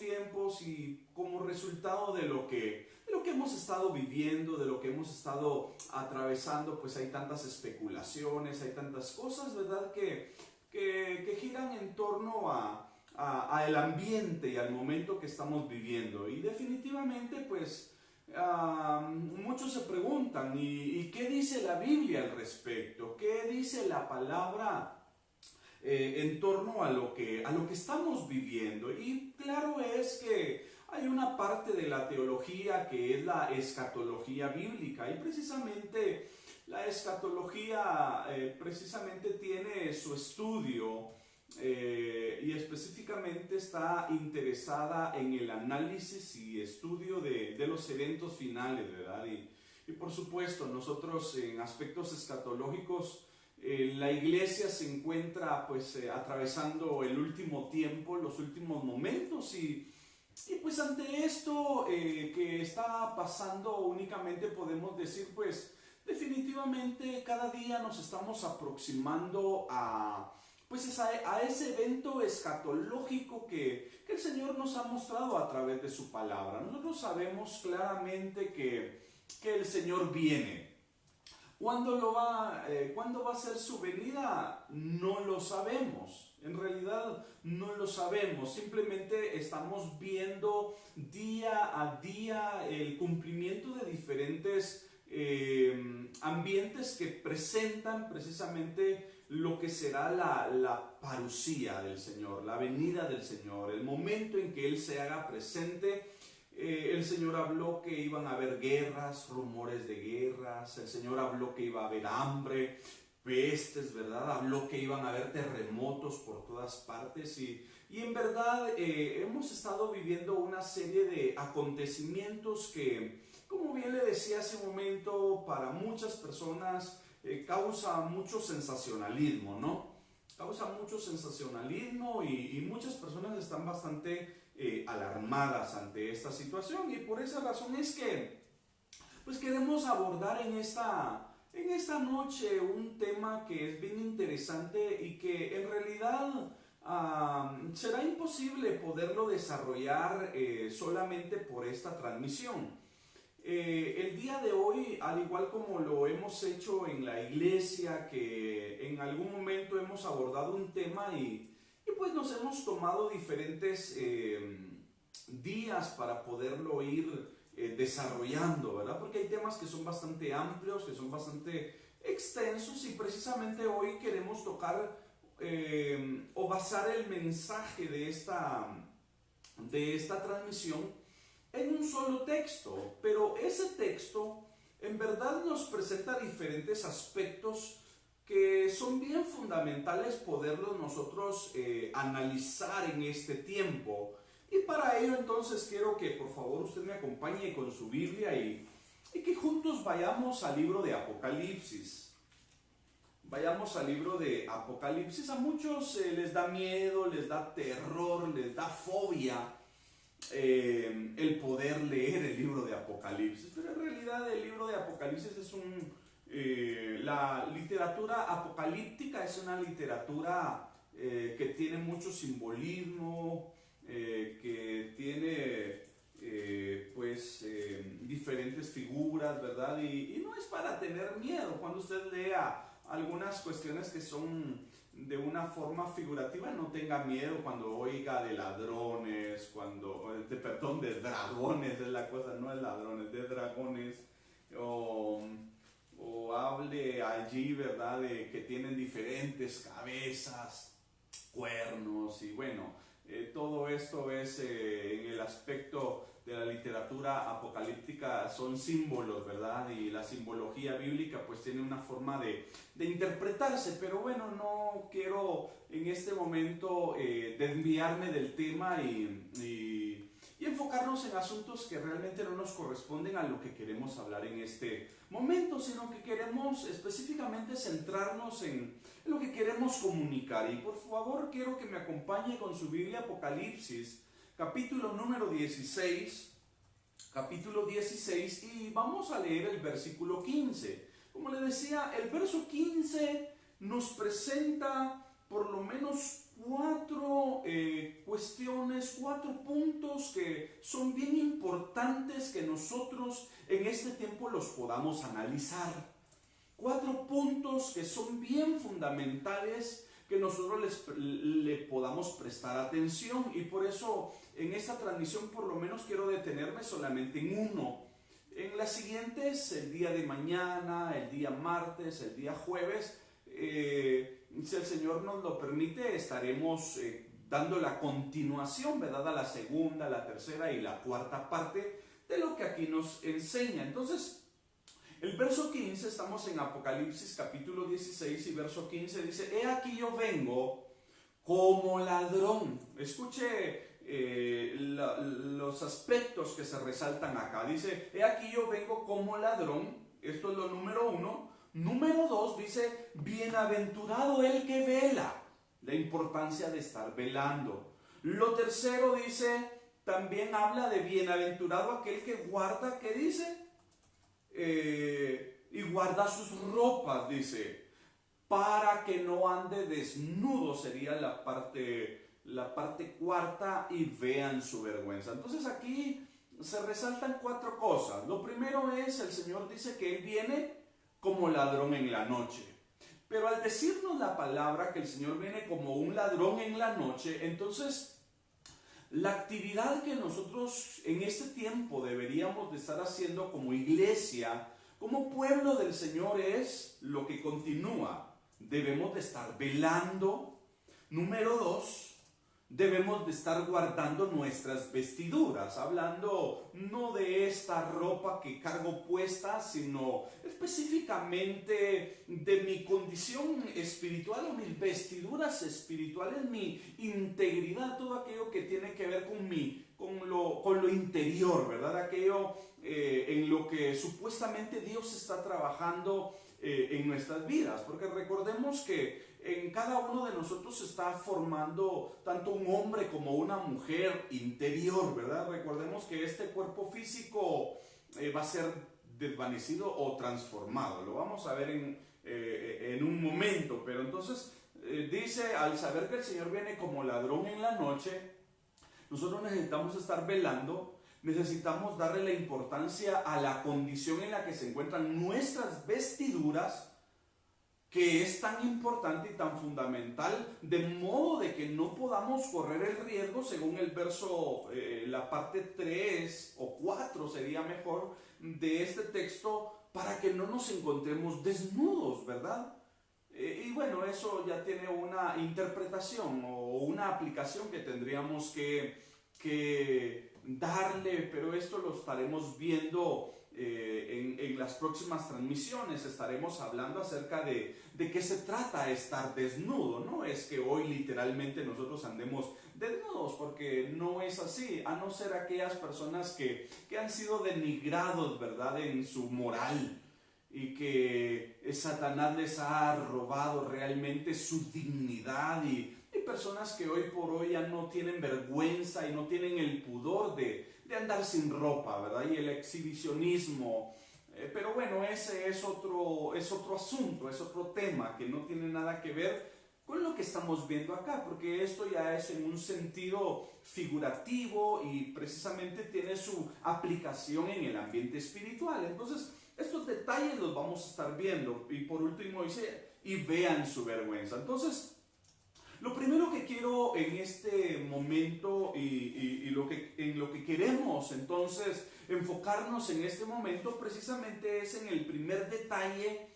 tiempos y como resultado de lo que hemos estado viviendo, de lo que hemos estado atravesando, pues hay tantas especulaciones, hay tantas cosas, ¿verdad?, que giran en torno a el ambiente y al momento que estamos viviendo. Y definitivamente, pues, muchos se preguntan, ¿y qué dice la Biblia al respecto? ¿Qué dice la palabra en torno a lo que estamos viviendo? Y claro es que hay una parte de la teología que es la escatología bíblica, y precisamente la escatología precisamente tiene su estudio y específicamente está interesada en el análisis y estudio de los eventos finales, ¿verdad? Y por supuesto, nosotros en aspectos escatológicos, la iglesia se encuentra pues atravesando el último tiempo, los últimos momentos, y pues ante esto que está pasando únicamente podemos decir, pues definitivamente cada día nos estamos aproximando pues a ese evento escatológico que el Señor nos ha mostrado a través de su palabra. Nosotros sabemos claramente que el Señor viene. ¿Cuándo va a ser su venida? No lo sabemos. En realidad no lo sabemos. Simplemente estamos viendo día a día el cumplimiento de diferentes ambientes que presentan precisamente lo que será la parusía del Señor, la venida del Señor, el momento en que Él se haga presente. El Señor habló que iban a haber guerras, rumores de guerras. El Señor habló que iba a haber hambre, pestes, ¿verdad? Habló que iban a haber terremotos por todas partes, y en verdad hemos estado viviendo una serie de acontecimientos que, como bien le decía hace un momento, para muchas personas causa mucho sensacionalismo, ¿no? Causa mucho sensacionalismo, y muchas personas están bastante alarmadas ante esta situación, y por esa razón es que pues queremos abordar en esta noche un tema que es bien interesante y que en realidad será imposible poderlo desarrollar solamente por esta transmisión. El día de hoy, al igual como lo hemos hecho en la iglesia, que en algún momento hemos abordado un tema y pues nos hemos tomado diferentes días para poderlo ir desarrollando, ¿verdad? Porque hay temas que son bastante amplios, que son bastante extensos, y precisamente hoy queremos tocar o basar el mensaje de esta transmisión en un solo texto, pero ese texto en verdad nos presenta diferentes aspectos que son bien fundamentales poderlos nosotros analizar en este tiempo. Y para ello entonces quiero que por favor usted me acompañe con su Biblia y que juntos vayamos al libro de Apocalipsis. Vayamos al libro de Apocalipsis. A muchos les da miedo, les da terror, les da fobia el poder leer el libro de Apocalipsis, pero en realidad el libro de Apocalipsis es la literatura apocalíptica es una literatura que tiene mucho simbolismo, que tiene diferentes figuras, ¿verdad? Y no es para tener miedo. Cuando usted lea algunas cuestiones que son de una forma figurativa, no tenga miedo cuando oiga de ladrones, de dragones, es la cosa, no es ladrones, de dragones, o hable allí, ¿verdad?, de que tienen diferentes cabezas, cuernos, y bueno, todo esto es en el aspecto de la literatura apocalíptica, son símbolos, ¿verdad? Y la simbología bíblica pues tiene una forma de interpretarse, pero bueno, no quiero en este momento desviarme del tema y enfocarnos en asuntos que realmente no nos corresponden a lo que queremos hablar en este momento, sino que queremos específicamente centrarnos en lo que queremos comunicar. Y por favor quiero que me acompañe con su Biblia, Apocalipsis, capítulo número 16, y vamos a leer el versículo 15. Como le decía, el verso 15 nos presenta por lo menos cuatro cuestiones, 4 puntos que son bien importantes que nosotros en este tiempo los podamos analizar. 4 puntos que son bien fundamentales que nosotros le podamos prestar atención, y por eso en esta transmisión por lo menos quiero detenerme solamente en uno. En las siguientes, el día de mañana, el día martes, el día jueves, si el Señor nos lo permite, estaremos dando la continuación, ¿verdad?, a la segunda, la tercera y la cuarta parte de lo que aquí nos enseña. Entonces, el verso 15, estamos en Apocalipsis capítulo 16 y verso 15 dice: he aquí yo vengo como ladrón. Escuche los aspectos que se resaltan acá. Dice: he aquí yo vengo como ladrón. Esto es lo número 1. Número 2 dice: bienaventurado el que vela. La importancia de estar velando. Lo tercero dice, también habla de bienaventurado aquel que guarda, ¿qué dice? Y guarda sus ropas, dice, para que no ande desnudo, sería la parte cuarta, y vean su vergüenza. Entonces aquí se resaltan 4 cosas. Lo primero es, el Señor dice que Él viene como ladrón en la noche. Pero al decirnos la palabra que el Señor viene como un ladrón en la noche, entonces la actividad que nosotros en este tiempo deberíamos de estar haciendo como iglesia, como pueblo del Señor, es lo que continúa. Debemos de estar velando. Número 2, debemos de estar guardando nuestras vestiduras, hablando no de esta ropa que cargo puesta, sino específicamente de mi condición espiritual, o mis vestiduras espirituales, mi integridad, todo aquello que tiene que ver con lo interior, ¿verdad? Aquello en lo que supuestamente Dios está trabajando en nuestras vidas, porque recordemos que en cada uno de nosotros se está formando tanto un hombre como una mujer interior, ¿verdad? Recordemos que este cuerpo físico va a ser desvanecido o transformado. Lo vamos a ver en un momento, pero entonces dice, al saber que el Señor viene como ladrón en la noche, nosotros necesitamos estar velando, necesitamos darle la importancia a la condición en la que se encuentran nuestras vestiduras, que es tan importante y tan fundamental, de modo de que no podamos correr el riesgo, según el verso, la parte 3 o 4 sería mejor, de este texto, para que no nos encontremos desnudos, ¿verdad? Y bueno, eso ya tiene una interpretación o una aplicación que tendríamos que darle, pero esto lo estaremos viendo en las próximas transmisiones. Estaremos hablando acerca de qué se trata estar desnudo. No es que hoy literalmente nosotros andemos desnudos, porque no es así, a no ser aquellas personas que han sido denigrados, ¿verdad?, en su moral, y que Satanás les ha robado realmente su dignidad, y personas que hoy por hoy ya no tienen vergüenza y no tienen el pudor de andar sin ropa, ¿verdad? Y el exhibicionismo. Pero bueno, ese es otro asunto, es otro tema que no tiene nada que ver con lo que estamos viendo acá, porque esto ya es en un sentido figurativo y precisamente tiene su aplicación en el ambiente espiritual. Entonces, estos detalles los vamos a estar viendo. Y por último dice, y vean su vergüenza. Entonces, lo primero que quiero en este momento y en lo que queremos entonces enfocarnos en este momento precisamente es en el primer detalle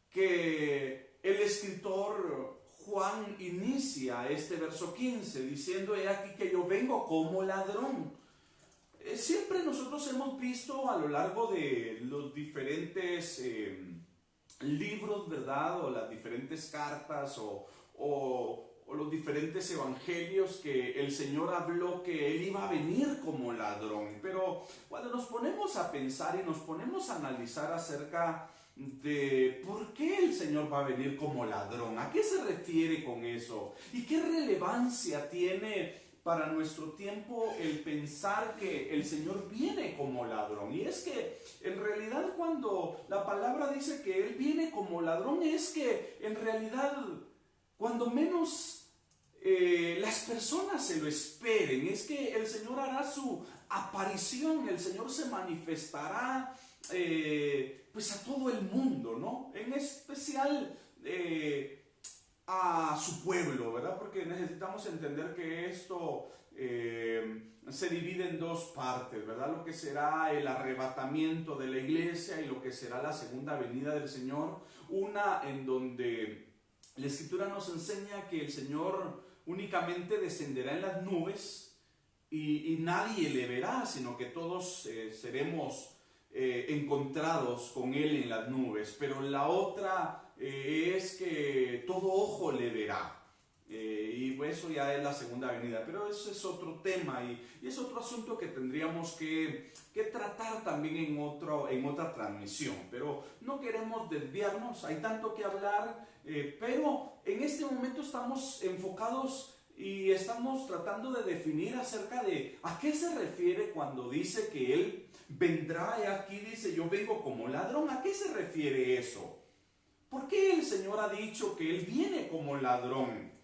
que el escritor Juan inicia este verso 15 diciendo: he aquí que yo vengo como ladrón. Siempre nosotros hemos visto a lo largo de los diferentes libros, ¿verdad?, o las diferentes cartas o los diferentes evangelios, que el Señor habló que Él iba a venir como ladrón. Pero cuando nos ponemos a pensar y nos ponemos a analizar acerca de por qué el Señor va a venir como ladrón, ¿a qué se refiere con eso? ¿Y qué relevancia tiene para nuestro tiempo el pensar que el Señor viene como ladrón? Y es que en realidad cuando la palabra dice que Él viene como ladrón, es que en realidad cuando menos las personas se lo esperen. Es que el Señor hará su aparición, el Señor se manifestará pues a todo el mundo, ¿no? En especial a su pueblo, ¿verdad? Porque necesitamos entender que esto se divide en dos partes, ¿verdad? Lo que será el arrebatamiento de la iglesia y lo que será la segunda venida del Señor. Una en donde la Escritura nos enseña que el Señor únicamente descenderá en las nubes y nadie le verá, sino que todos seremos encontrados con Él en las nubes. Pero la otra es que todo ojo le verá. Y eso ya es la segunda venida, pero eso es otro tema y es otro asunto que tendríamos que tratar también en otra transmisión, pero no queremos desviarnos, hay tanto que hablar, pero en este momento estamos enfocados y estamos tratando de definir acerca de a qué se refiere cuando dice que Él vendrá, y aquí dice yo vengo como ladrón. ¿A qué se refiere eso? ¿Por qué el Señor ha dicho que Él viene como ladrón?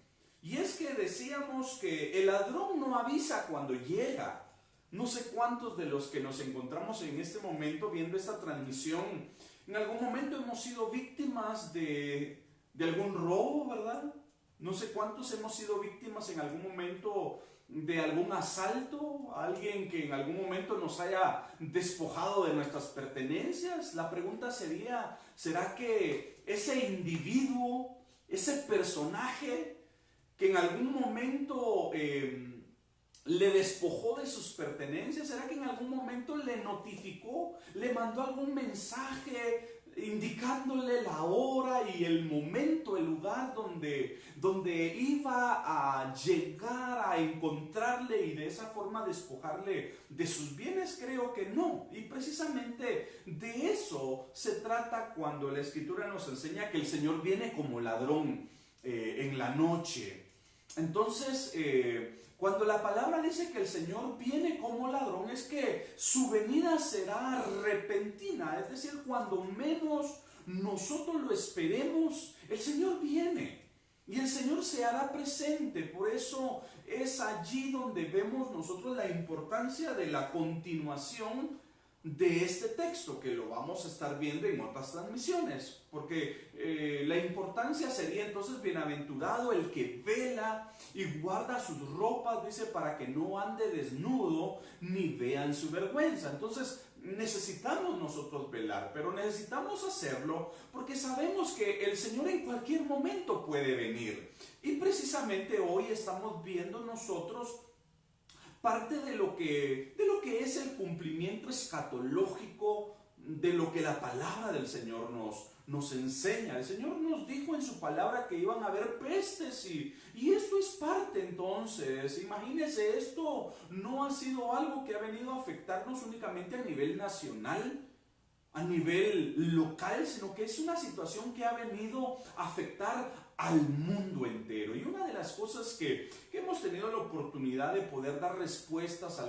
Y es que decíamos que el ladrón no avisa cuando llega. No sé cuántos de los que nos encontramos en este momento viendo esta transmisión, en algún momento hemos sido víctimas de algún robo, ¿verdad? No sé cuántos hemos sido víctimas en algún momento de algún asalto, alguien que en algún momento nos haya despojado de nuestras pertenencias. La pregunta sería, ¿será que ese individuo, ese personaje que en algún momento le despojó de sus pertenencias, será que en algún momento le notificó, le mandó algún mensaje indicándole la hora y el momento, el lugar donde iba a llegar a encontrarle y de esa forma despojarle de sus bienes? Creo que no. Y precisamente de eso se trata cuando la Escritura nos enseña que el Señor viene como ladrón en la noche. Entonces, cuando la palabra dice que el Señor viene como ladrón, es que su venida será repentina, es decir, cuando menos nosotros lo esperemos, el Señor viene y el Señor se hará presente. Por eso es allí donde vemos nosotros la importancia de la continuación de este texto, que lo vamos a estar viendo en otras transmisiones, porque la importancia sería entonces: bienaventurado el que vela y guarda sus ropas, dice, para que no ande desnudo ni vean su vergüenza. Entonces necesitamos nosotros velar, pero necesitamos hacerlo porque sabemos que el Señor en cualquier momento puede venir. Y precisamente hoy estamos viendo nosotros parte de lo que es el cumplimiento escatológico de lo que la palabra del Señor nos enseña. El Señor nos dijo en su palabra que iban a haber pestes y esto es parte. Entonces, imagínense, esto no ha sido algo que ha venido a afectarnos únicamente a nivel nacional, a nivel local, sino que es una situación que ha venido a afectar al mundo entero. Y una de las cosas que hemos tenido la oportunidad de poder dar respuestas a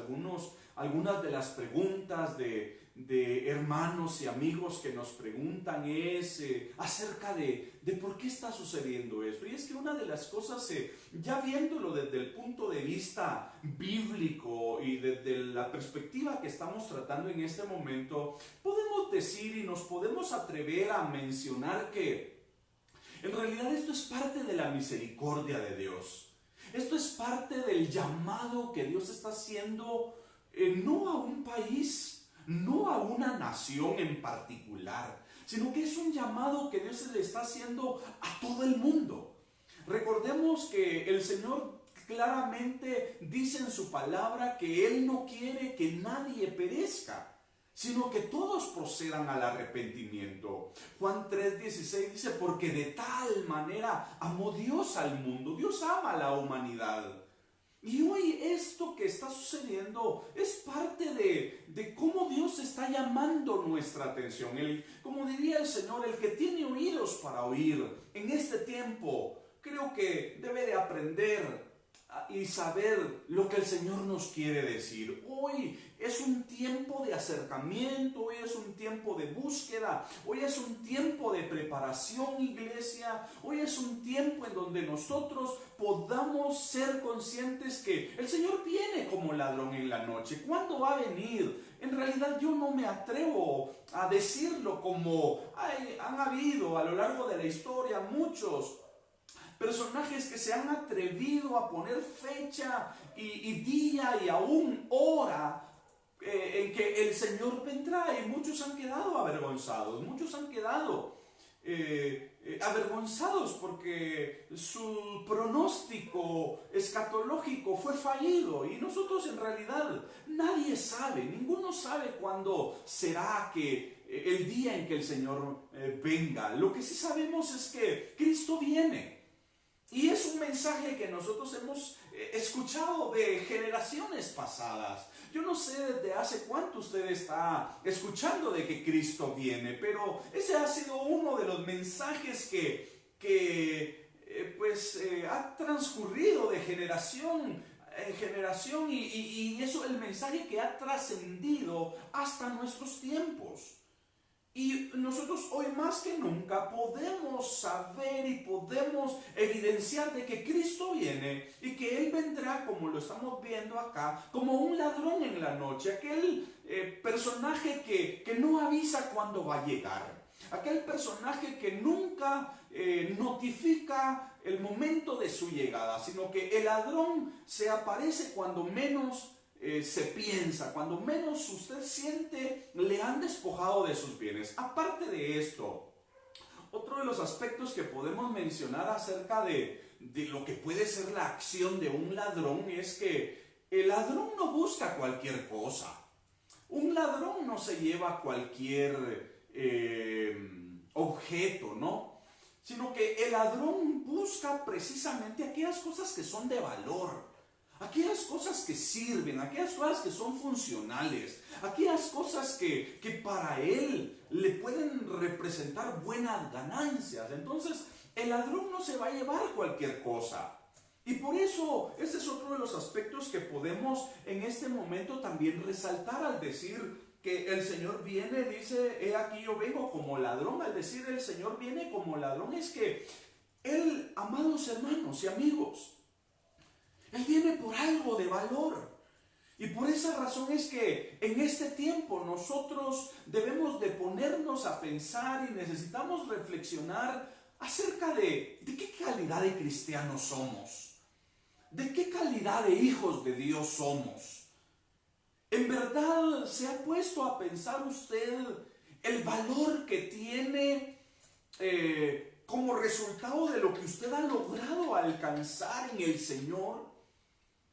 algunas de las preguntas de hermanos y amigos que nos preguntan es acerca de por qué está sucediendo esto. Y es que una de las cosas, ya viéndolo desde el punto de vista bíblico y desde la perspectiva que estamos tratando en este momento, podemos decir y nos podemos atrever a mencionar que en realidad esto es parte de la misericordia de Dios. Esto es parte del llamado que Dios está haciendo, no a un país, no a una nación en particular, sino que es un llamado que Dios le está haciendo a todo el mundo. Recordemos que el Señor claramente dice en su palabra que Él no quiere que nadie perezca, sino que todos procedan al arrepentimiento. Juan 3:16 dice: porque de tal manera amó Dios al mundo. Dios ama a la humanidad. Y hoy esto que está sucediendo es parte de cómo Dios está llamando nuestra atención. Como diría el Señor, el que tiene oídos para oír en este tiempo, creo que debe de aprender y saber lo que el Señor nos quiere decir. Hoy es un tiempo de acercamiento, hoy es un tiempo de búsqueda, hoy es un tiempo de preparación, iglesia. Hoy es un tiempo en donde nosotros podamos ser conscientes que el Señor viene como ladrón en la noche. ¿Cuándo va a venir? En realidad yo no me atrevo a decirlo como han habido a lo largo de la historia muchos personajes que se han atrevido a poner fecha y día y aún hora en que el Señor vendrá, y muchos han quedado avergonzados, muchos han quedado avergonzados porque su pronóstico escatológico fue fallido, y nosotros en realidad nadie sabe, ninguno sabe cuándo será que el día en que el Señor venga. Lo que sí sabemos es que Cristo viene. Y es un mensaje que nosotros hemos escuchado de generaciones pasadas. Yo no sé desde hace cuánto usted está escuchando de que Cristo viene, pero ese ha sido uno de los mensajes que ha transcurrido de generación en generación, y eso es el mensaje que ha trascendido hasta nuestros tiempos. Y nosotros hoy más que nunca podemos saber y podemos evidenciar de que Cristo viene y que Él vendrá, como lo estamos viendo acá, como un ladrón en la noche, aquel personaje que no avisa cuándo va a llegar, aquel personaje que nunca notifica el momento de su llegada, sino que el ladrón se aparece cuando menos se piensa, cuando menos usted siente le han despojado de sus bienes. Aparte de esto, otro de los aspectos que podemos mencionar acerca de lo que puede ser la acción de un ladrón es que el ladrón no busca cualquier cosa. Un ladrón no se lleva cualquier objeto, ¿no? Sino que el ladrón busca precisamente aquellas cosas que son de valor, aquellas cosas que sirven, aquellas cosas que son funcionales, aquellas cosas que para él le pueden representar buenas ganancias. Entonces, el ladrón no se va a llevar cualquier cosa. Y por eso, este es otro de los aspectos que podemos en este momento también resaltar al decir que el Señor viene. Dice, he aquí yo vengo como ladrón. Al decir el Señor viene como ladrón, es que Él, amados hermanos y amigos, Él viene por algo de valor. Y por esa razón es que en este tiempo nosotros debemos de ponernos a pensar y necesitamos reflexionar acerca de qué calidad de cristianos somos, de qué calidad de hijos de Dios somos. ¿En verdad se ha puesto a pensar usted el valor que tiene como resultado de lo que usted ha logrado alcanzar en el Señor?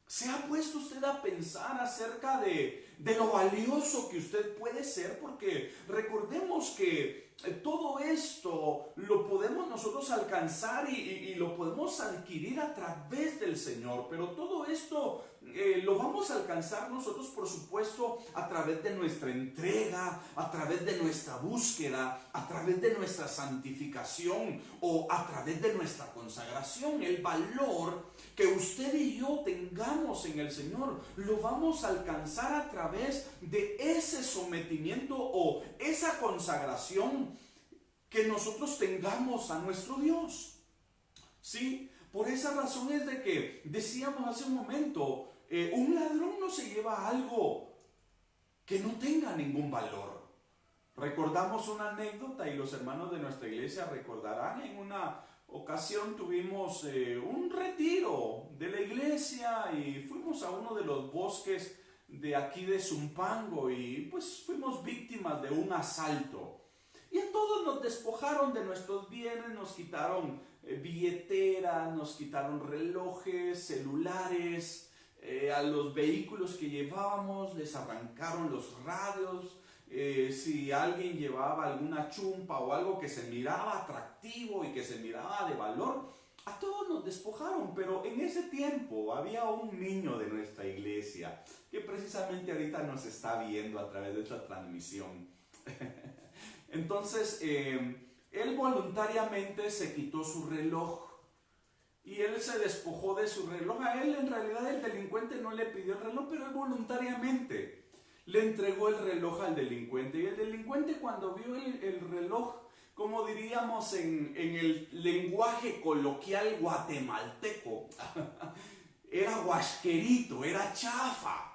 ¿Se ha puesto usted a pensar acerca de lo valioso que usted puede ser? Porque recordemos que todo esto lo podemos nosotros alcanzar y lo podemos adquirir a través del Señor. Pero todo esto lo vamos a alcanzar nosotros, por supuesto, a través de nuestra entrega, a través de nuestra búsqueda, a través de nuestra santificación o a través de nuestra consagración. El valor que usted y yo tengamos en el Señor lo vamos a alcanzar a través de ese sometimiento o esa consagración que nosotros tengamos a nuestro Dios. ¿Sí? Por esa razón es de que decíamos hace un momento, un ladrón no se lleva algo que no tenga ningún valor. Recordamos una anécdota y los hermanos de nuestra iglesia recordarán. En una ocasión tuvimos un retiro de la iglesia y fuimos a uno de los bosques de aquí de Zumpango y pues fuimos víctimas de un asalto. Y a todos nos despojaron de nuestros bienes, nos quitaron billeteras, nos quitaron relojes, celulares, a los vehículos que llevábamos les arrancaron los radios. Si alguien llevaba alguna chumpa o algo que se miraba atractivo y que se miraba de valor, a todos nos despojaron. Pero en ese tiempo había un niño de nuestra iglesia que precisamente ahorita nos está viendo a través de esta transmisión. Entonces, él voluntariamente se quitó su reloj y él se despojó de su reloj. A él en realidad el delincuente no le pidió el reloj, pero él voluntariamente le entregó el reloj al delincuente. Y el delincuente, cuando vio el reloj, como diríamos en el lenguaje coloquial guatemalteco, era guasquerito, era chafa.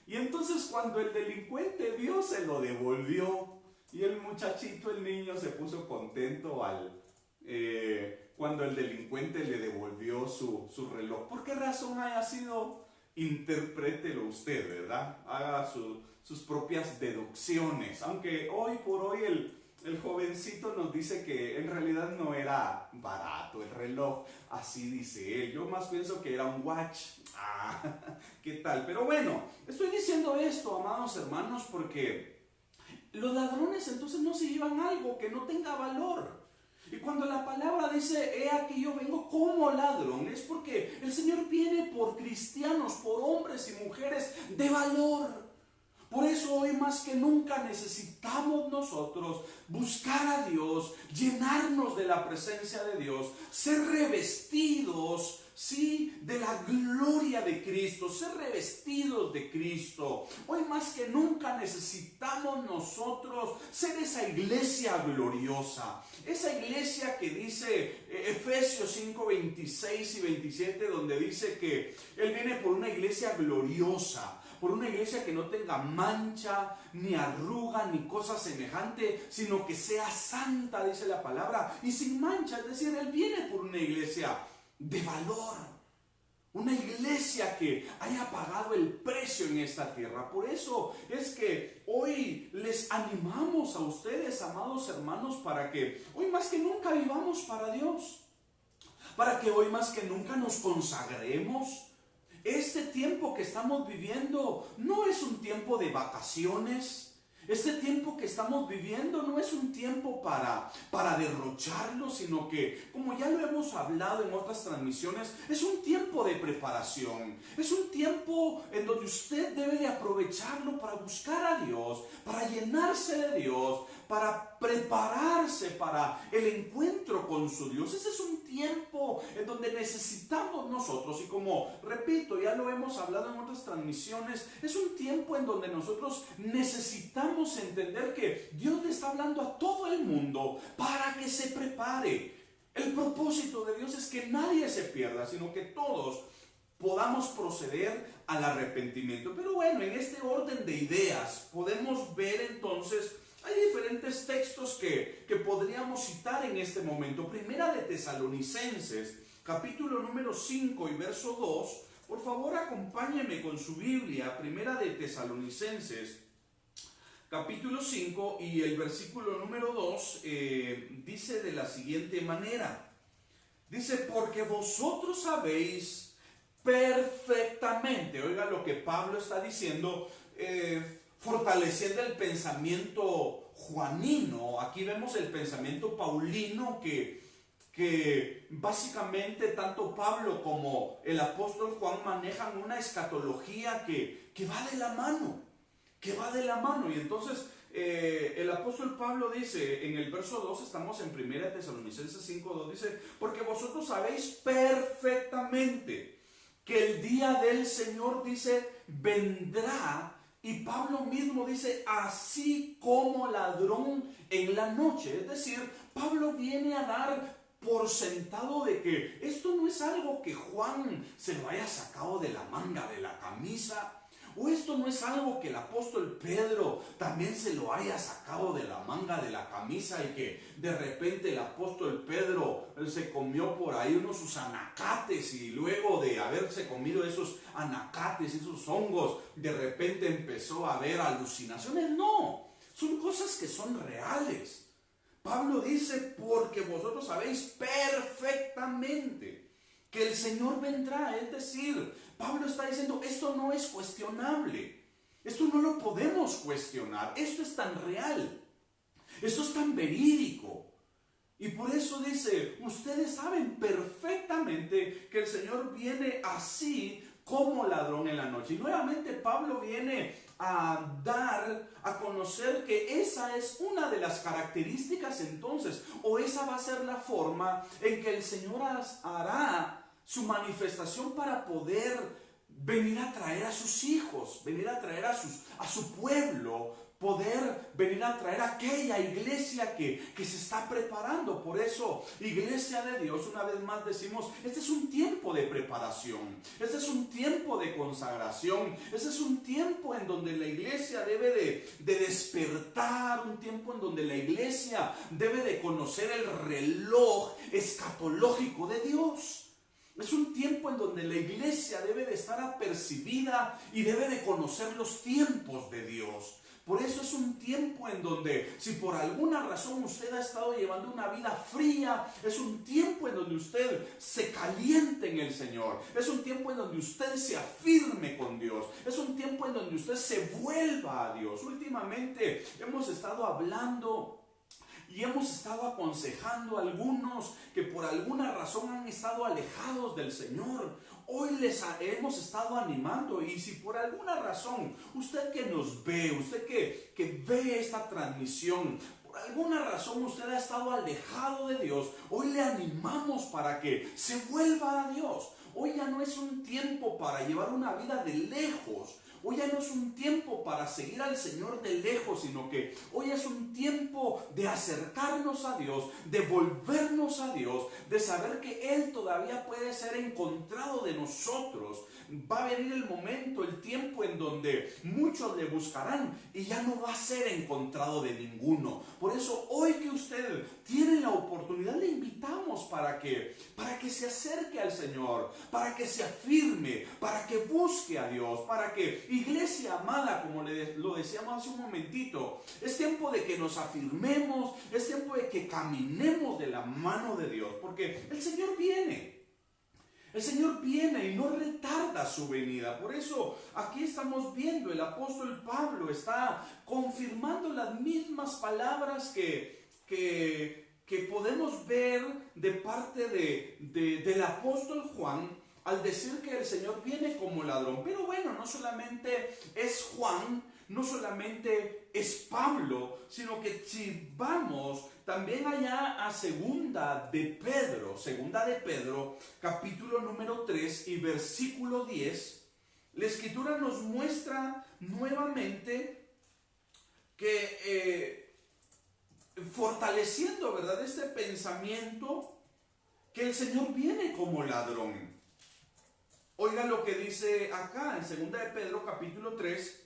Y entonces cuando el delincuente vio, se lo devolvió. Y el muchachito, el niño, se puso contento cuando el delincuente le devolvió su reloj. ¿Por qué razón haya sido? Interprételo usted, ¿verdad? Haga sus propias deducciones. Aunque hoy por hoy el jovencito nos dice que en realidad no era barato el reloj. Así dice él. Yo más pienso que era un watch. Ah, ¿qué tal? Pero bueno, estoy diciendo esto, amados hermanos, porque los ladrones entonces no se llevan algo que no tenga valor. Y cuando la palabra dice, he aquí yo vengo como ladrón, es porque el Señor viene por cristianos, por hombres y mujeres de valor. Por eso hoy más que nunca necesitamos nosotros buscar a Dios, llenarnos de la presencia de Dios, ser revestidos, sí, de la gloria de Cristo, ser revestidos de Cristo. Hoy más que nunca necesitamos nosotros ser esa iglesia gloriosa, esa iglesia que dice Efesios 5, 26 y 27, donde dice que Él viene por una iglesia gloriosa, por una iglesia que no tenga mancha, ni arruga, ni cosa semejante, sino que sea santa, dice la palabra, y sin mancha. Es decir, Él viene por una iglesia de valor, una iglesia que haya pagado el precio en esta tierra. Por eso es que hoy les animamos a ustedes, amados hermanos, para que hoy más que nunca vivamos para Dios, para que hoy más que nunca nos consagremos. Este tiempo que estamos viviendo no es un tiempo de vacaciones. Este tiempo que estamos viviendo no es un tiempo para derrocharlo, sino que, como ya lo hemos hablado en otras transmisiones, es un tiempo de preparación. Es un tiempo en donde usted debe de aprovecharlo para buscar a Dios, para llenarse de Dios, para prepararse para el encuentro con su Dios. Ese es un tiempo en donde necesitamos nosotros, y como repito, ya lo hemos hablado en otras transmisiones, es un tiempo en donde nosotros necesitamos entender que Dios le está hablando a todo el mundo para que se prepare. El propósito de Dios es que nadie se pierda, sino que todos podamos proceder al arrepentimiento. Pero bueno, en este orden de ideas podemos ver entonces, hay diferentes textos que podríamos citar en este momento. Primera de Tesalonicenses, capítulo número 5 y verso 2. Por favor, acompáñeme con su Biblia. Primera de Tesalonicenses, capítulo 5 y el versículo número 2 dice de la siguiente manera. Dice, porque vosotros sabéis perfectamente, oiga lo que Pablo está diciendo, fortaleciendo el pensamiento juanino. Aquí vemos el pensamiento paulino que básicamente tanto Pablo como el apóstol Juan manejan una escatología que va de la mano, y entonces el apóstol Pablo dice en el verso 2, estamos en 1 Tesalonicenses 5:2, dice, porque vosotros sabéis perfectamente que el día del Señor, dice, vendrá. Y Pablo mismo dice, así como ladrón en la noche. Es decir, Pablo viene a dar por sentado de que esto no es algo que Juan se lo haya sacado de la manga de la camisa, o esto no es algo que el apóstol Pedro también se lo haya sacado de la manga de la camisa y que de repente el apóstol Pedro se comió por ahí sus anacates y luego de haberse comido esos anacates, esos hongos, de repente empezó a ver alucinaciones. No, son cosas que son reales. Pablo dice, porque vosotros sabéis perfectamente que el Señor vendrá. Es decir, Pablo está diciendo, esto no es cuestionable, esto no lo podemos cuestionar, esto es tan real, esto es tan verídico. Y por eso dice, ustedes saben perfectamente que el Señor viene así como ladrón en la noche. Y nuevamente Pablo viene a dar a conocer que esa es una de las características entonces, o esa va a ser la forma en que el Señor hará su manifestación para poder venir a traer a sus hijos, venir a traer a su pueblo, poder venir a traer a aquella iglesia que se está preparando. Por eso, iglesia de Dios, una vez más decimos, este es un tiempo de preparación, este es un tiempo de consagración, este es un tiempo en donde la iglesia debe de despertar, un tiempo en donde la iglesia debe de conocer el reloj escatológico de Dios. Es un tiempo en donde la iglesia debe de estar apercibida y debe de conocer los tiempos de Dios. Por eso es un tiempo en donde, si por alguna razón usted ha estado llevando una vida fría, es un tiempo en donde usted se caliente en el Señor. Es un tiempo en donde usted se afirme con Dios. Es un tiempo en donde usted se vuelva a Dios. Últimamente hemos estado hablando y hemos estado aconsejando a algunos que por alguna razón han estado alejados del Señor. Hoy les hemos estado animando, y si por alguna razón usted que nos ve, usted que ve esta transmisión, por alguna razón usted ha estado alejado de Dios, hoy le animamos para que se vuelva a Dios. Hoy ya no es un tiempo para llevar una vida de lejos. Hoy ya no es un tiempo para seguir al Señor de lejos, sino que hoy es un tiempo de acercarnos a Dios, de volvernos a Dios, de saber que Él todavía puede ser encontrado de nosotros. Va a venir el momento, el tiempo en donde muchos le buscarán y ya no va a ser encontrado de ninguno. Por eso hoy que usted tiene la oportunidad, le invitamos para que se acerque al Señor, para que se afirme, para que busque a Dios, para que, iglesia amada, como lo decíamos hace un momentito, es tiempo de que nos afirmemos, es tiempo de que caminemos de la mano de Dios, porque el Señor viene. El Señor viene y no retarda su venida. Por eso aquí estamos viendo, el apóstol Pablo está confirmando las mismas palabras que podemos ver de parte del apóstol Juan al decir que el Señor viene como ladrón. Pero bueno, no solamente es Juan, no solamente es Pablo, sino que si vamos también allá a segunda de Pedro, capítulo número 3 y versículo 10, la Escritura nos muestra nuevamente que fortaleciendo, ¿verdad?, este pensamiento que el Señor viene como ladrón. Oiga lo que dice acá en segunda de Pedro, capítulo 3,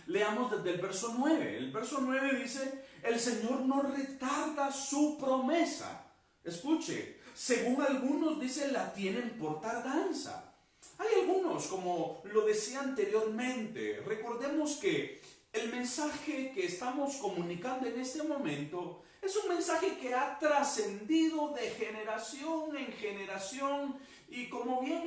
leamos desde el verso 9. El verso 9 dice, el Señor no retarda su promesa. Escuche, según algunos dice, la tienen por tardanza. Hay algunos, como lo decía anteriormente, recordemos que el mensaje que estamos comunicando en este momento es un mensaje que ha trascendido de generación en generación. Y como bien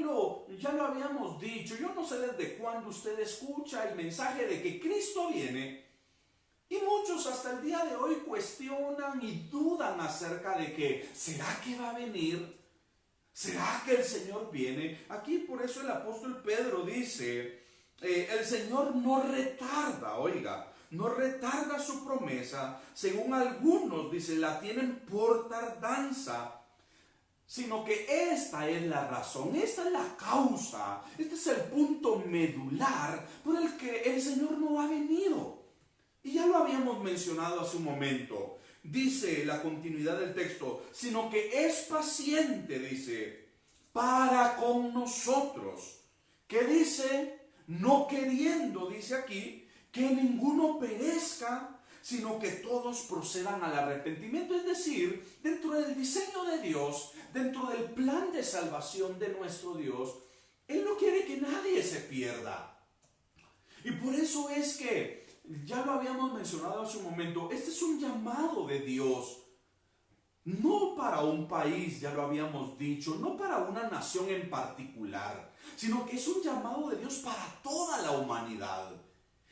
ya lo habíamos dicho, yo no sé desde cuándo usted escucha el mensaje de que Cristo viene, y muchos hasta el día de hoy cuestionan y dudan acerca de que ¿será que va a venir? ¿Será que el Señor viene? Aquí por eso el apóstol Pedro dice, el Señor no retarda, oiga, no retarda su promesa, según algunos, dice, la tienen por tardanza, sino que esta es la razón, esta es la causa, este es el punto medular por el que el Señor no ha venido. Y ya lo habíamos mencionado hace un momento. Dice la continuidad del texto, sino que es paciente, dice, para con nosotros. Que dice, no queriendo, dice aquí, que ninguno perezca, sino que todos procedan al arrepentimiento. Es decir, dentro del diseño de Dios, dentro del plan de salvación de nuestro Dios, Él no quiere que nadie se pierda. Y por eso es que, ya lo habíamos mencionado hace un momento, este es un llamado de Dios. No para un país, ya lo habíamos dicho, no para una nación en particular, sino que es un llamado de Dios para toda la humanidad.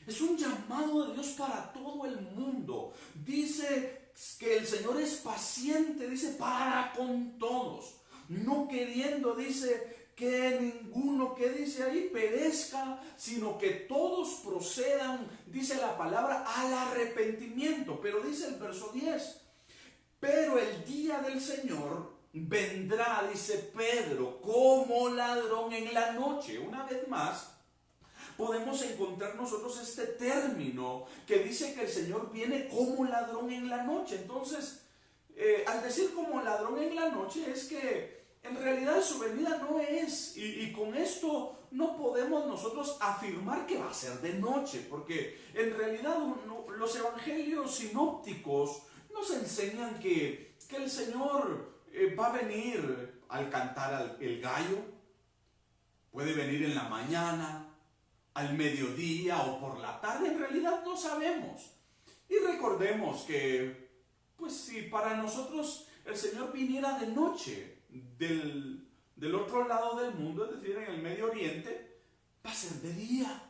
Es un llamado de Dios para todo el mundo. Dice que el Señor es paciente, dice, para con todos. No queriendo, dice, que ninguno, que dice ahí, perezca, sino que todos procedan, dice la palabra, al arrepentimiento. Pero dice el verso 10, pero el día del Señor vendrá, dice Pedro, como ladrón en la noche. Una vez más, podemos encontrar nosotros este término que dice que el Señor viene como ladrón en la noche. Entonces, al decir como ladrón en la noche es que en realidad su venida no es, y con esto no podemos nosotros afirmar que va a ser de noche, porque en realidad los evangelios sinópticos nos enseñan que el Señor va a venir al cantar el gallo, puede venir en la mañana, al mediodía o por la tarde, en realidad no sabemos. Y recordemos que, pues si para nosotros el Señor viniera de noche del otro lado del mundo, es decir, en el Medio Oriente, va a ser de día.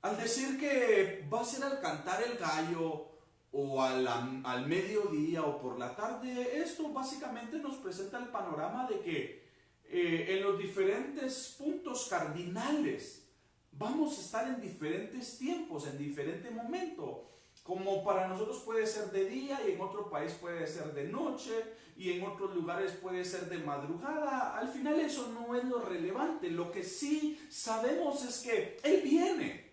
Al decir que va a ser al cantar el gallo o al mediodía o por la tarde, esto básicamente nos presenta el panorama de que en los diferentes puntos cardinales vamos a estar en diferentes tiempos, en diferente momento. Como para nosotros puede ser de día y en otro país puede ser de noche y en otros lugares puede ser de madrugada. Al final eso no es lo relevante. Lo que sí sabemos es que Él viene.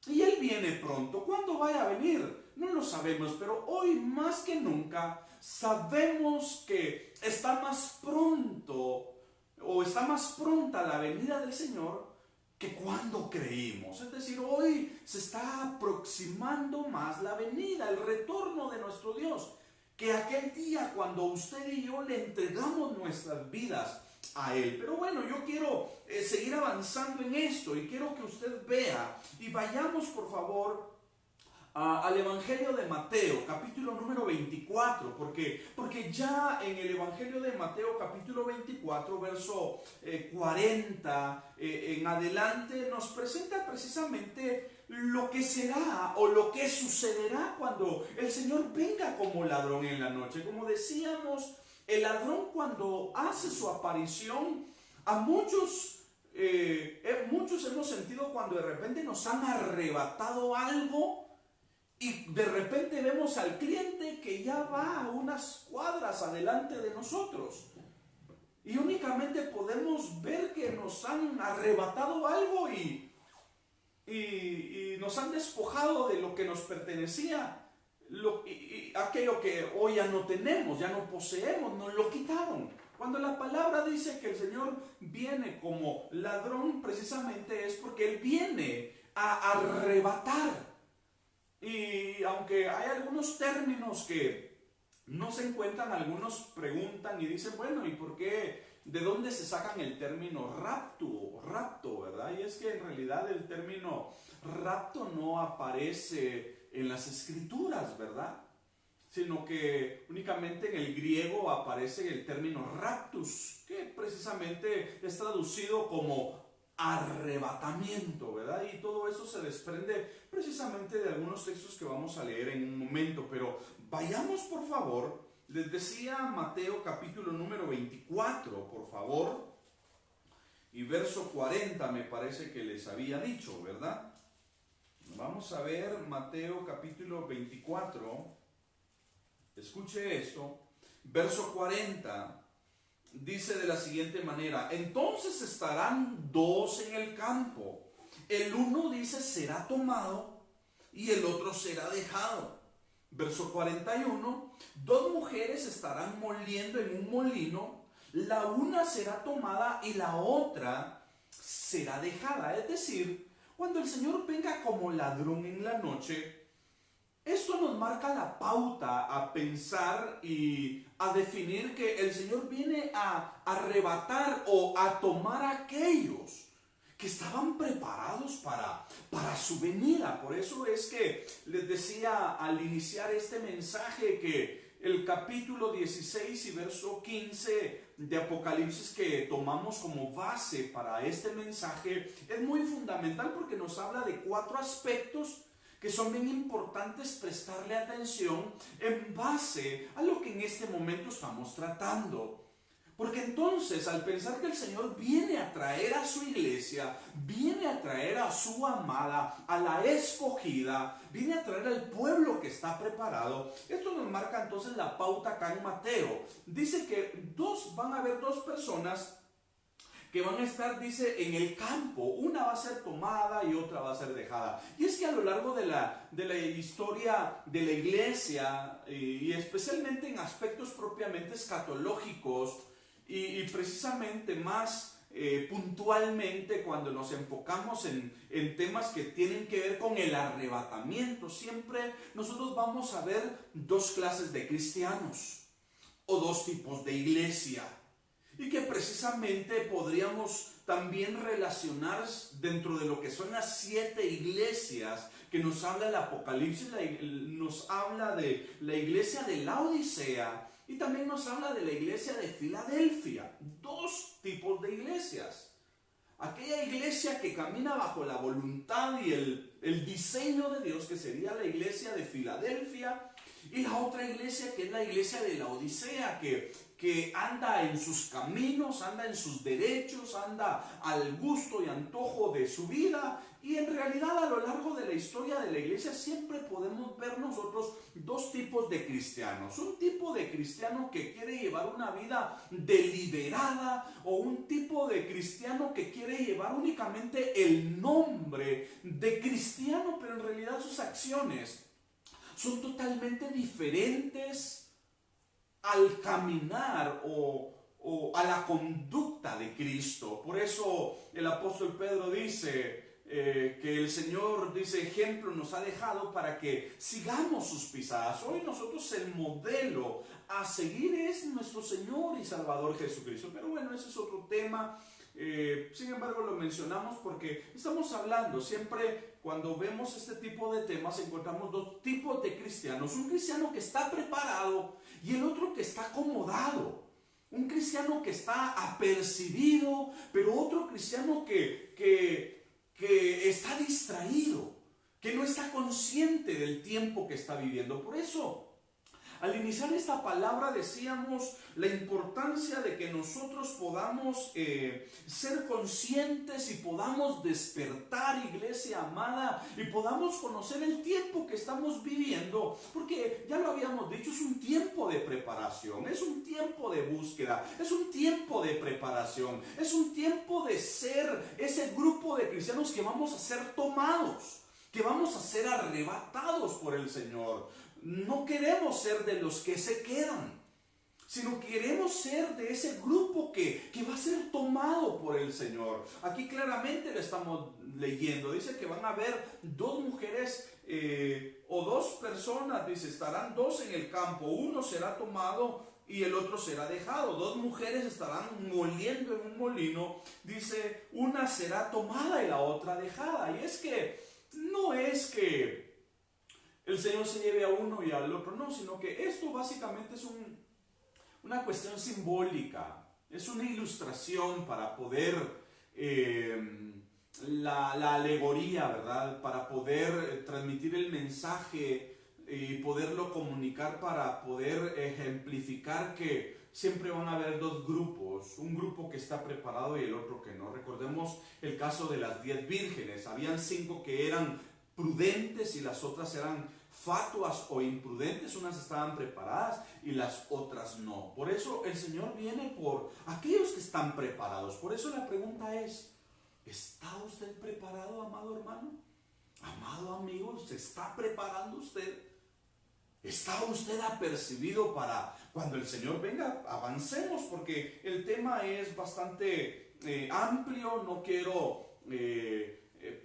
Y Él viene pronto. ¿Cuándo vaya a venir? No lo sabemos, pero hoy más que nunca sabemos que está más pronto o está más pronta la venida del Señor que cuando creímos. Es decir, hoy se está aproximando más la venida, el retorno de nuestro Dios, que aquel día cuando usted y yo le entregamos nuestras vidas a Él. Pero bueno, yo quiero seguir avanzando en esto y quiero que usted vea y vayamos por favor al Evangelio de Mateo, capítulo número 24, porque ya en el Evangelio de Mateo, capítulo 24, verso 40 en adelante, nos presenta precisamente lo que será o lo que sucederá cuando el Señor venga como ladrón en la noche. Como decíamos, el ladrón cuando hace su aparición, a muchos hemos sentido cuando de repente nos han arrebatado algo. Y de repente vemos al cliente que ya va a unas cuadras adelante de nosotros. Y únicamente podemos ver que nos han arrebatado algo y nos han despojado de lo que nos pertenecía. Aquello que hoy ya no tenemos, ya no poseemos, nos lo quitaron. Cuando la palabra dice que el Señor viene como ladrón, precisamente es porque Él viene a arrebatar. Y aunque hay algunos términos que no se encuentran, algunos preguntan y dicen, bueno, ¿y por qué? ¿De dónde se sacan el término rapto, verdad? Y es que en realidad el término rapto no aparece en las escrituras, ¿verdad? Sino que únicamente en el griego aparece el término raptus, que precisamente es traducido como arrebatamiento, ¿verdad? Y todo eso se desprende precisamente de algunos textos que vamos a leer en un momento, pero vayamos por favor, les decía Mateo capítulo número 24, por favor, y verso 40 me parece que les había dicho, ¿verdad? Vamos a ver Mateo capítulo 24, escuche esto, verso 40. Dice de la siguiente manera, entonces estarán dos en el campo, el uno dice será tomado y el otro será dejado. Verso 41, dos mujeres estarán moliendo en un molino, la una será tomada y la otra será dejada. Es decir, cuando el Señor venga como ladrón en la noche, esto nos marca la pauta a pensar y a definir que el Señor viene a arrebatar o a tomar a aquellos que estaban preparados para su venida. Por eso es que les decía al iniciar este mensaje que el capítulo 16 y verso 15 de Apocalipsis que tomamos como base para este mensaje es muy fundamental porque nos habla de 4 aspectos que son bien importantes prestarle atención en base a lo que en este momento estamos tratando. Porque entonces, al pensar que el Señor viene a traer a su iglesia, viene a traer a su amada, a la escogida, viene a traer al pueblo que está preparado, esto nos marca entonces la pauta acá en Mateo. Dice que van a haber dos personas que van a estar, dice, en el campo. Una va a ser tomada y otra va a ser dejada. Y es que a lo largo de la historia de la iglesia, y especialmente en aspectos propiamente escatológicos, y precisamente más puntualmente cuando nos enfocamos en temas que tienen que ver con el arrebatamiento, siempre nosotros vamos a ver dos clases de cristianos o dos tipos de iglesia. Y que precisamente podríamos también relacionar dentro de lo que son las 7 iglesias que nos habla el Apocalipsis, nos habla de la iglesia de Laodicea y también nos habla de la iglesia de Filadelfia. Dos tipos de iglesias. Aquella iglesia que camina bajo la voluntad y el diseño de Dios, que sería la iglesia de Filadelfia, y la otra iglesia que es la iglesia de Laodicea, que anda en sus caminos, anda en sus derechos, anda al gusto y antojo de su vida. Y en realidad a lo largo de la historia de la iglesia siempre podemos ver nosotros dos tipos de cristianos. Un tipo de cristiano que quiere llevar una vida deliberada, o un tipo de cristiano que quiere llevar únicamente el nombre de cristiano, pero en realidad sus acciones son totalmente diferentes al caminar o a la conducta de Cristo. Por eso el apóstol Pedro dice que el Señor, dice, ejemplo nos ha dejado para que sigamos sus pisadas. Hoy nosotros el modelo a seguir es nuestro Señor y Salvador Jesucristo. Pero bueno, ese es otro tema. Sin embargo, lo mencionamos porque estamos hablando siempre. Cuando vemos este tipo de temas, encontramos dos tipos de cristianos. Un cristiano que está preparado y el otro que está acomodado. Un cristiano que está apercibido, pero otro cristiano que está distraído, que no está consciente del tiempo que está viviendo. Por eso, al iniciar esta palabra decíamos la importancia de que nosotros podamos ser conscientes y podamos despertar, iglesia amada, y podamos conocer el tiempo que estamos viviendo, porque ya lo habíamos dicho, es un tiempo de preparación, es un tiempo de búsqueda, es un tiempo de preparación, es un tiempo de ser ese grupo de cristianos que vamos a ser tomados, que vamos a ser arrebatados por el Señor. No queremos ser de los que se quedan, sino queremos ser de ese grupo que va a ser tomado por el Señor. Aquí claramente lo estamos leyendo. Dice que van a haber dos mujeres o dos personas. Dice, estarán dos en el campo. Uno será tomado y el otro será dejado. Dos mujeres estarán moliendo en un molino. Dice, una será tomada y la otra dejada. Y es que no es que el Señor se lleve a uno y al otro, no, sino que esto básicamente es una cuestión simbólica, es una ilustración para poder, la alegoría, ¿verdad? Para poder transmitir el mensaje y poderlo comunicar, para poder ejemplificar que siempre van a haber dos grupos, un grupo que está preparado y el otro que no. Recordemos el caso de las 10 vírgenes, habían 5 que eran prudentes y las otras eran fatuas o imprudentes, unas estaban preparadas y las otras no. Por eso el Señor viene por aquellos que están preparados. Por eso la pregunta es, ¿está usted preparado, amado hermano? Amado amigo, ¿se está preparando usted? ¿Está usted apercibido para cuando el Señor venga? Avancemos, porque el tema es bastante amplio, no quiero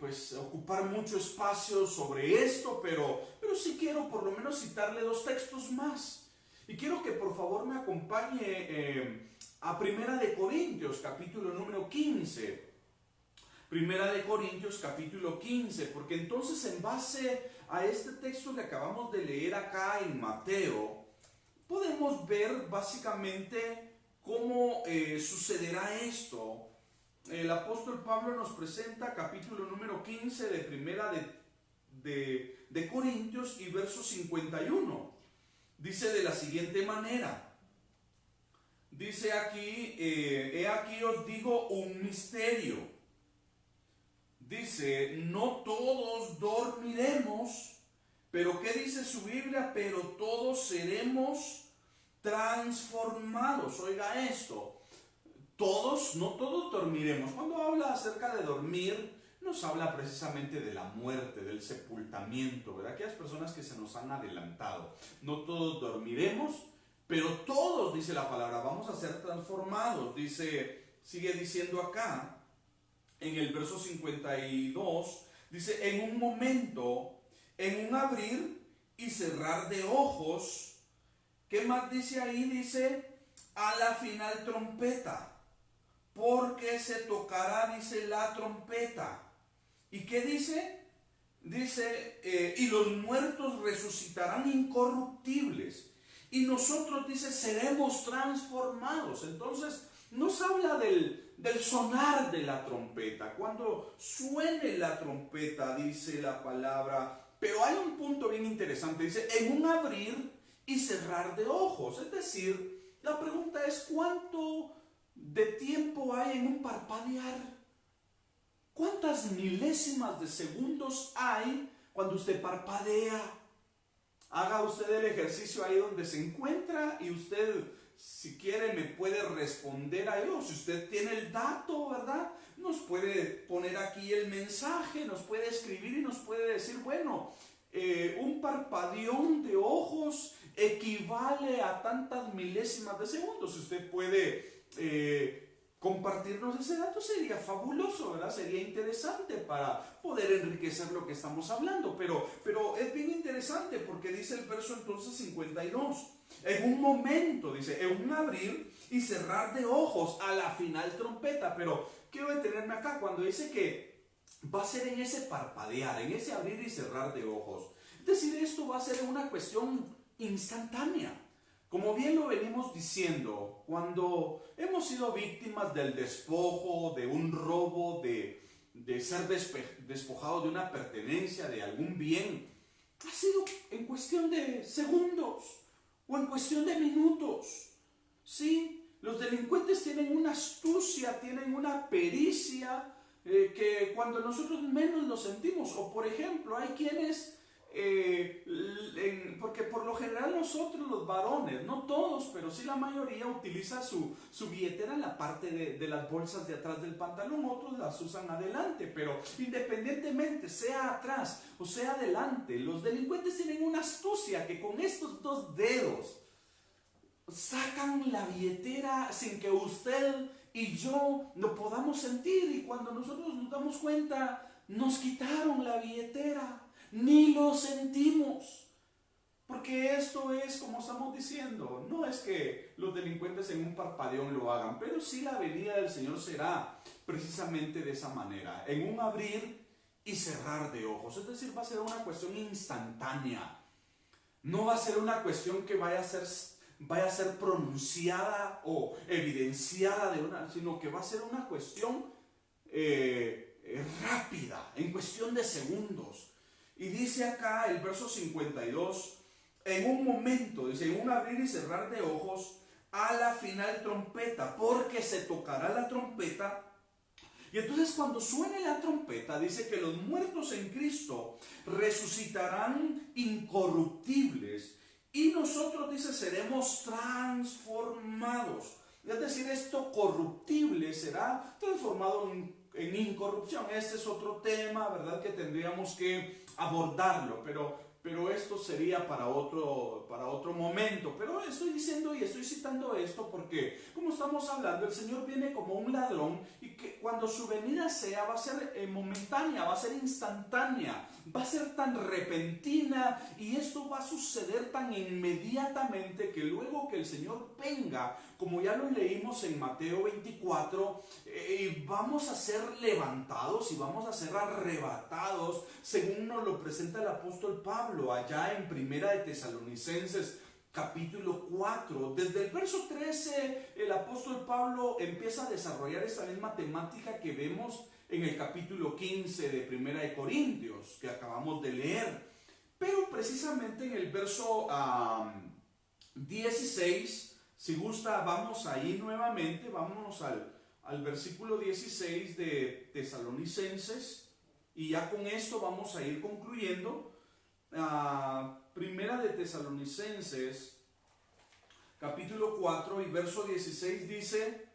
pues ocupar mucho espacio sobre esto, pero sí quiero por lo menos citarle 2 textos más. Y quiero que por favor me acompañe a Primera de Corintios, capítulo número 15. Primera de Corintios, capítulo 15, porque entonces en base a este texto que acabamos de leer acá en Mateo, podemos ver básicamente cómo sucederá esto. El apóstol Pablo nos presenta capítulo número 15 de Primera de Corintios y verso 51. Dice de la siguiente manera, dice aquí, he aquí os digo un misterio. Dice, no todos dormiremos, pero ¿qué dice su Biblia? Pero todos seremos transformados. Oiga esto. Todos, no todos dormiremos. Cuando habla acerca de dormir, nos habla precisamente de la muerte, del sepultamiento, ¿verdad? Aquellas personas que se nos han adelantado. No todos dormiremos, pero todos, dice la palabra, vamos a ser transformados. Dice, sigue diciendo acá, en el verso 52, dice, en un momento, en un abrir y cerrar de ojos. ¿Qué más dice ahí? Dice, a la final trompeta. Porque se tocará, dice, la trompeta. ¿Y qué dice? Dice, y los muertos resucitarán incorruptibles. Y nosotros, dice, seremos transformados. Entonces, nos habla del sonar de la trompeta. Cuando suene la trompeta, dice la palabra. Pero hay un punto bien interesante. Dice, en un abrir y cerrar de ojos. Es decir, la pregunta es, ¿cuánto de tiempo hay en un parpadear? ¿Cuántas milésimas de segundos hay cuando usted parpadea? Haga usted el ejercicio ahí donde se encuentra y usted, si quiere, me puede responder a ello. Si usted tiene el dato, ¿verdad? Nos puede poner aquí el mensaje, nos puede escribir y nos puede decir, bueno, un parpadeón de ojos equivale a tantas milésimas de segundos. Si usted puede compartirnos ese dato, sería fabuloso, ¿verdad? Sería interesante para poder enriquecer lo que estamos hablando, pero es bien interesante porque dice el verso entonces 52, en un momento, dice, en un abrir y cerrar de ojos a la final trompeta. Pero quiero detenerme acá cuando dice que va a ser en ese parpadear, en ese abrir y cerrar de ojos. Es decir, esto va a ser una cuestión instantánea. Como bien lo venimos diciendo, cuando hemos sido víctimas del despojo, de un robo, de ser despojados de una pertenencia, de algún bien, ha sido en cuestión de segundos o en cuestión de minutos. Sí, los delincuentes tienen una astucia, tienen una pericia que cuando nosotros menos lo sentimos. O por ejemplo, hay quienes... porque por lo general nosotros los varones, no todos, pero sí la mayoría utiliza su billetera en la parte de las bolsas de atrás del pantalón, otros las usan adelante, pero independientemente sea atrás o sea adelante, los delincuentes tienen una astucia que con estos dos dedos sacan la billetera sin que usted y yo lo podamos sentir, y cuando nosotros nos damos cuenta, nos quitaron la billetera. Ni lo sentimos, porque esto es, como estamos diciendo, no es que los delincuentes en un parpadeón lo hagan, pero sí la venida del Señor será precisamente de esa manera, en un abrir y cerrar de ojos. Es decir, va a ser una cuestión instantánea, no va a ser una cuestión que vaya a ser pronunciada o evidenciada sino que va a ser una cuestión rápida, en cuestión de segundos. Y dice acá el verso 52, en un momento, dice, en un abrir y cerrar de ojos, a la final trompeta, porque se tocará la trompeta. Y entonces cuando suene la trompeta, dice que los muertos en Cristo resucitarán incorruptibles. Y nosotros, dice, seremos transformados. Es decir, esto corruptible será transformado en incorrupción. Este es otro tema, ¿verdad?, que tendríamos que abordarlo, pero esto sería para otro momento. Pero estoy diciendo y estoy citando esto porque, como estamos hablando, el Señor viene como un ladrón, y que cuando su venida sea, va a ser momentánea, va a ser instantánea, va a ser tan repentina, y esto va a suceder tan inmediatamente que luego que el Señor venga, como ya lo leímos en Mateo 24, vamos a ser levantados y vamos a ser arrebatados, según nos lo presenta el apóstol Pablo allá en Primera de Tesalonicenses capítulo 4. Desde el verso 13 el apóstol Pablo empieza a desarrollar esta misma temática que vemos en el capítulo 15 de Primera de Corintios, que acabamos de leer. Pero precisamente en el verso 16 Si gusta, vamos ahí nuevamente, vámonos al versículo 16 de Tesalonicenses, y ya con esto vamos a ir concluyendo. Primera de Tesalonicenses, capítulo 4 y verso 16 dice: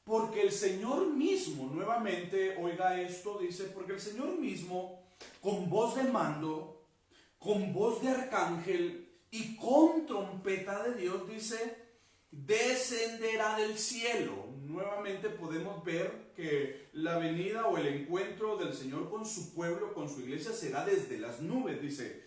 porque el Señor mismo, nuevamente, oiga esto, dice, porque el Señor mismo, con voz de mando, con voz de arcángel y con trompeta de Dios, dice, descenderá del cielo. Nuevamente podemos ver que la venida o el encuentro del Señor con su pueblo, con su iglesia, será desde las nubes, dice.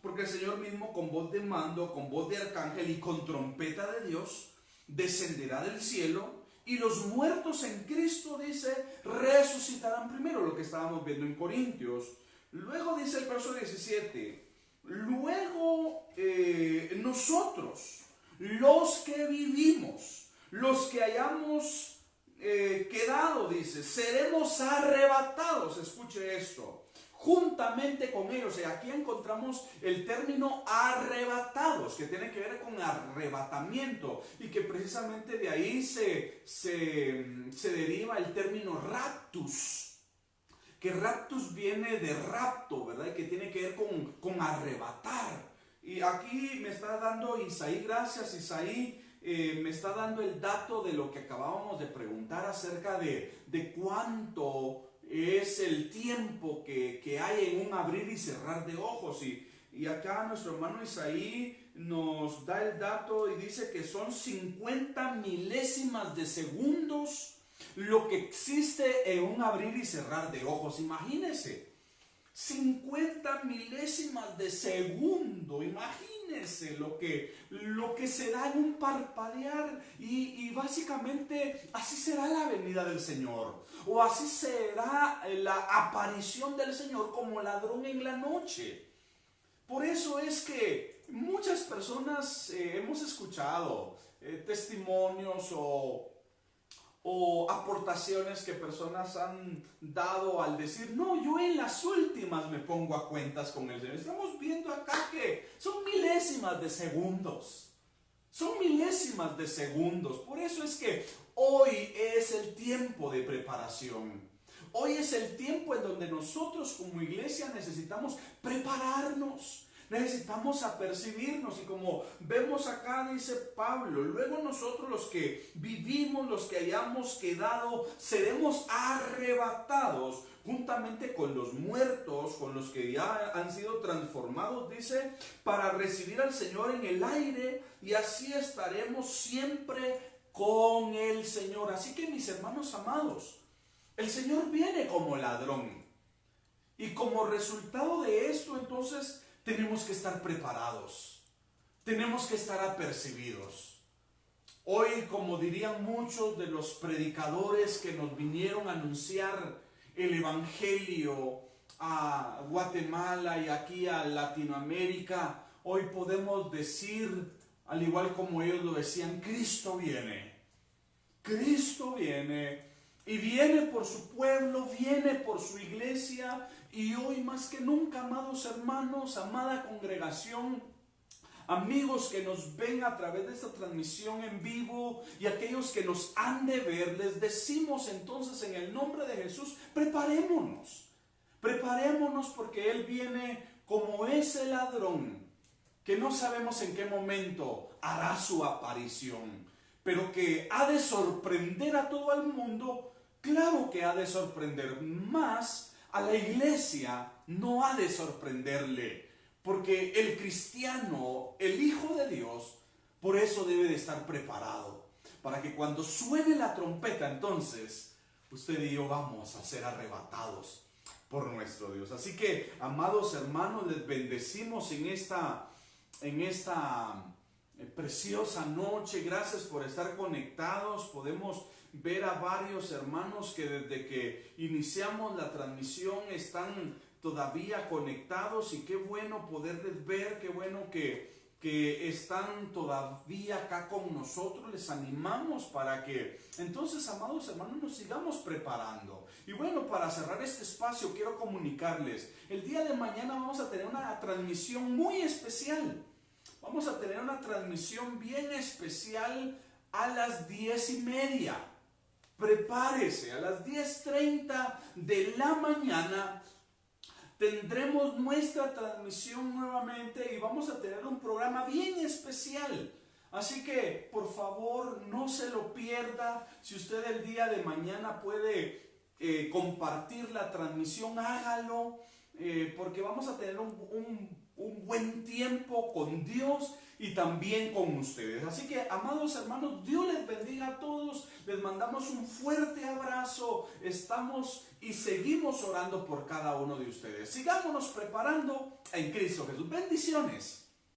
Porque el Señor mismo, con voz de mando, con voz de arcángel y con trompeta de Dios, descenderá del cielo, y los muertos en Cristo, dice, resucitarán primero, lo que estábamos viendo en Corintios. Luego dice el verso 17, luego nosotros, los que vivimos, los que hayamos quedado, dice, seremos arrebatados, escuche esto, juntamente con ellos. Y aquí encontramos el término arrebatados, que tiene que ver con arrebatamiento, y que precisamente de ahí se deriva el término raptus, que raptus viene de rapto, ¿verdad? Y que tiene que ver con arrebatar. Y aquí me está dando Isaí, gracias Isaí, me está dando el dato de lo que acabábamos de preguntar acerca de cuánto es el tiempo que hay en un abrir y cerrar de ojos. Y acá nuestro hermano Isaí nos da el dato y dice que son 50 milésimas de segundos lo que existe en un abrir y cerrar de ojos. Imagínense, 50 milésimas de segundo, imagínense lo que se da en un parpadear, y básicamente así será la venida del Señor, o así será la aparición del Señor como ladrón en la noche. Por eso es que muchas personas hemos escuchado testimonios o aportaciones que personas han dado al decir, no, yo en las últimas me pongo a cuentas con el Señor. Estamos viendo acá que son milésimas de segundos. Son milésimas de segundos. Por eso es que hoy es el tiempo de preparación. Hoy es el tiempo en donde nosotros como iglesia necesitamos prepararnos. Necesitamos apercibirnos, y como vemos acá dice Pablo, luego nosotros los que vivimos, los que hayamos quedado, seremos arrebatados juntamente con los muertos, con los que ya han sido transformados, dice, para recibir al Señor en el aire, y así estaremos siempre con el Señor. Así que, mis hermanos amados, el Señor viene como ladrón, y como resultado de esto, entonces, tenemos que estar preparados, tenemos que estar apercibidos. Hoy, como dirían muchos de los predicadores que nos vinieron a anunciar el Evangelio a Guatemala y aquí a Latinoamérica, hoy podemos decir, al igual como ellos lo decían, Cristo viene y viene por su pueblo, viene por su iglesia. Y hoy más que nunca, amados hermanos, amada congregación, amigos que nos ven a través de esta transmisión en vivo y aquellos que nos han de ver, les decimos entonces en el nombre de Jesús, preparémonos porque Él viene como ese ladrón que no sabemos en qué momento hará su aparición, pero que ha de sorprender a todo el mundo. Claro que ha de sorprender, más a la iglesia no ha de sorprenderle, porque el cristiano, el Hijo de Dios, por eso debe de estar preparado, para que cuando suene la trompeta, entonces usted y yo vamos a ser arrebatados por nuestro Dios. Así que, amados hermanos, les bendecimos en esta preciosa noche. Gracias por estar conectados. Podemos ver a varios hermanos que desde que iniciamos la transmisión están todavía conectados, y qué bueno poderles ver, qué bueno que están todavía acá con nosotros. Les animamos para que entonces, amados hermanos, nos sigamos preparando. Y bueno, para cerrar este espacio quiero comunicarles, el día de mañana vamos a tener una transmisión muy especial. vamos a tener una transmisión bien especial a las 10:30. Prepárese, a las 10:30 de la mañana tendremos nuestra transmisión nuevamente y vamos a tener un programa bien especial. Así que, por favor, no se lo pierda. Si usted el día de mañana puede compartir la transmisión, hágalo, porque vamos a tener un buen tiempo con Dios y también con ustedes. Así que, amados hermanos, Dios les bendiga a todos. Les mandamos un fuerte abrazo. Estamos y seguimos orando por cada uno de ustedes. Sigámonos preparando en Cristo Jesús. Bendiciones.